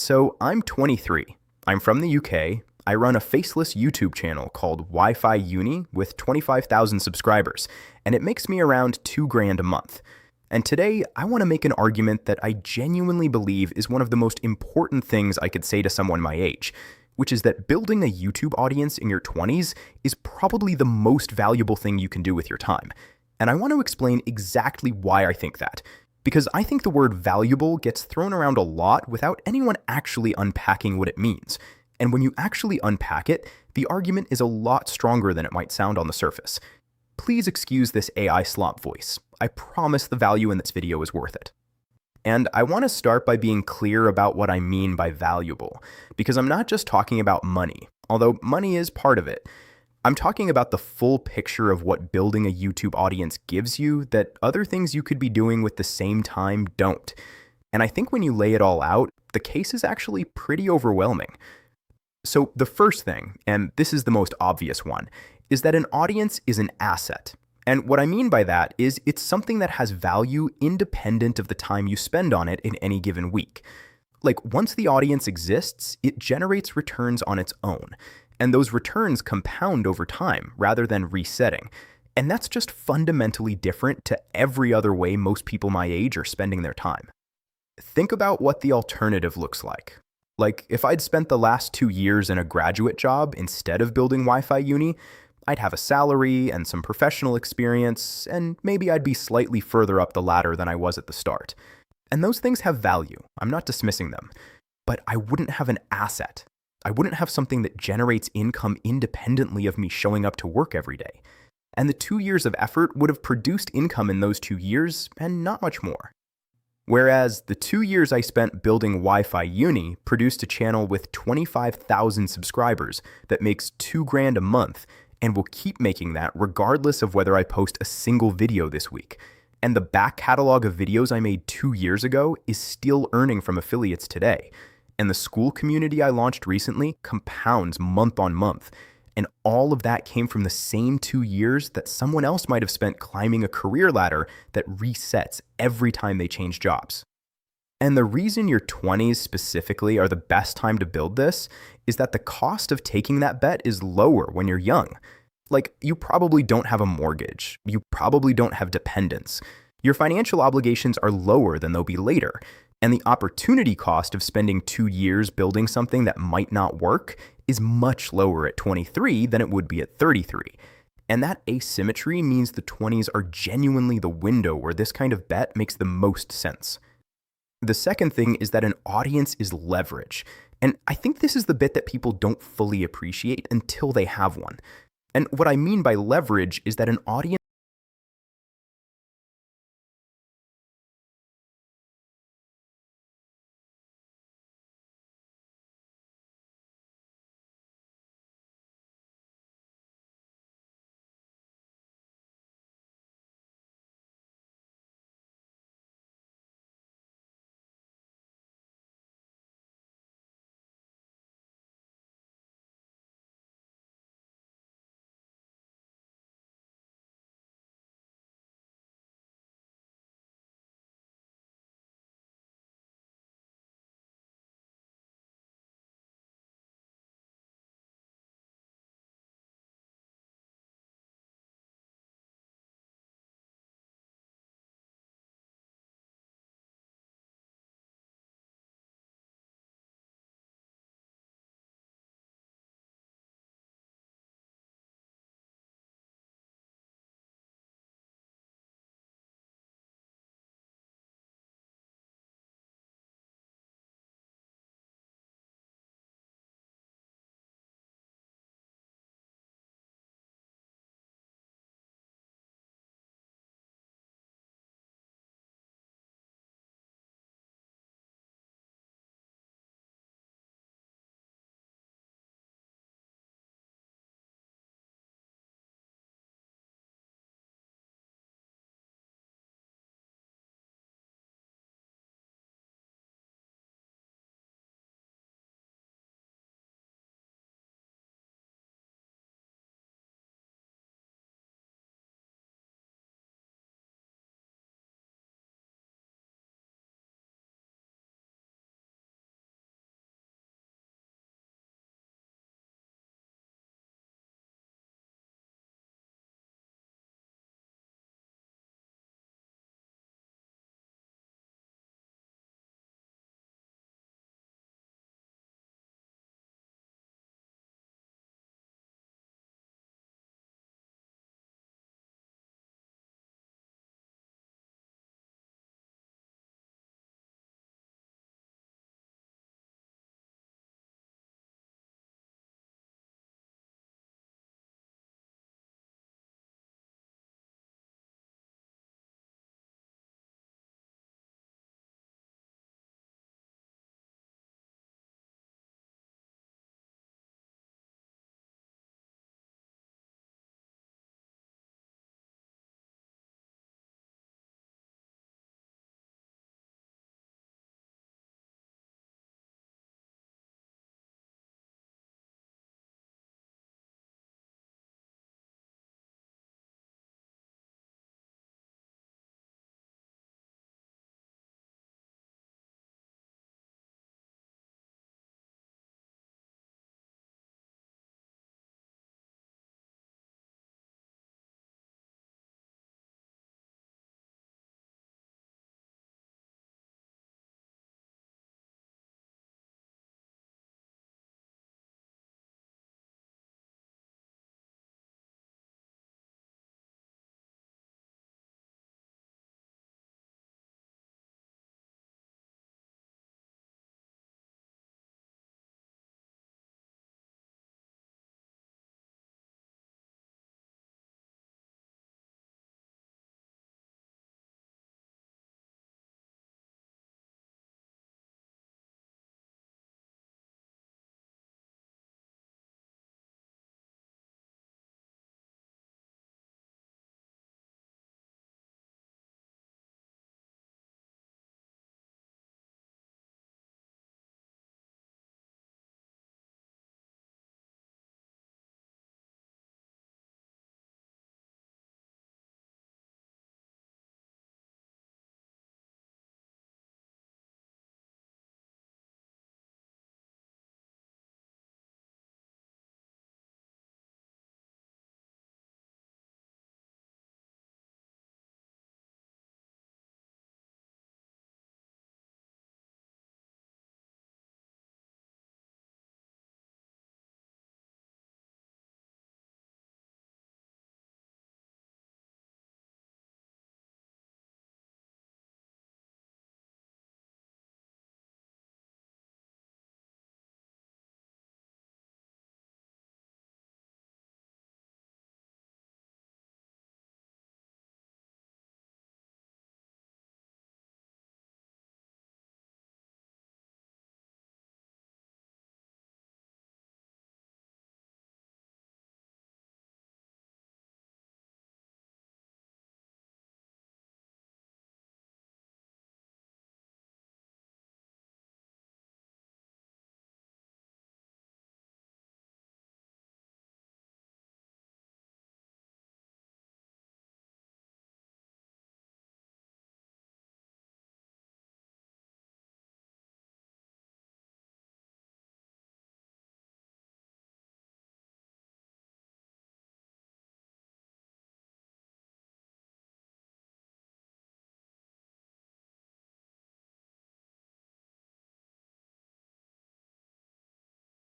So I'm 23. I'm from the UK. I run a faceless YouTube channel called Wi-Fi Uni with 25,000 subscribers, and it makes me around $2,000 a month. And today, I want to make an argument that I genuinely believe is one of the most important things I could say to someone my age, which is that building a YouTube audience in your 20s is probably the most valuable thing you can do with your time. And I want to explain exactly why I think that, because I think the word valuable gets thrown around a lot without anyone actually unpacking what it means. And when you actually unpack it, the argument is a lot stronger than it might sound on the surface. Please excuse this AI slop voice. I promise the value in this video is worth it. And I want to start by being clear about what I mean by valuable, because I'm not just talking about money, although money is part of it. I'm talking about the full picture of what building a YouTube audience gives you that other things you could be doing with the same time don't. And I think when you lay it all out, the case is actually pretty overwhelming. So the first thing, and this is the most obvious one, is that an audience is an asset. And what I mean by that is it's something that has value independent of the time you spend on it in any given week. Like, once the audience exists, it generates returns on its own. And those returns compound over time rather than resetting. And that's just fundamentally different to every other way most people my age are spending their time. Think about what the alternative looks like. Like, if I'd spent the last 2 years in a graduate job instead of building Wi-Fi Uni, I'd have a salary and some professional experience, and maybe I'd be slightly further up the ladder than I was at the start. And those things have value. I'm not dismissing them. But I wouldn't have an asset. I wouldn't have something that generates income independently of me showing up to work every day. And the 2 years of effort would have produced income in those 2 years and not much more. Whereas the 2 years I spent building Wi-Fi Uni produced a channel with 25,000 subscribers that makes $2,000 a month and will keep making that regardless of whether I post a single video this week. And the back catalog of videos I made 2 years ago is still earning from affiliates today. And the school community I launched recently compounds month on month. And all of that came from the same 2 years that someone else might have spent climbing a career ladder that resets every time they change jobs. And the reason your 20s specifically are the best time to build this is that the cost of taking that bet is lower when you're young. Like, you probably don't have a mortgage. You probably don't have dependents. Your financial obligations are lower than they'll be later. And the opportunity cost of spending 2 years building something that might not work is much lower at 23 than it would be at 33. And that asymmetry means the 20s are genuinely the window where this kind of bet makes the most sense. The second thing is that an audience is leverage. And I think this is the bit that people don't fully appreciate until they have one. And what I mean by leverage is that an audience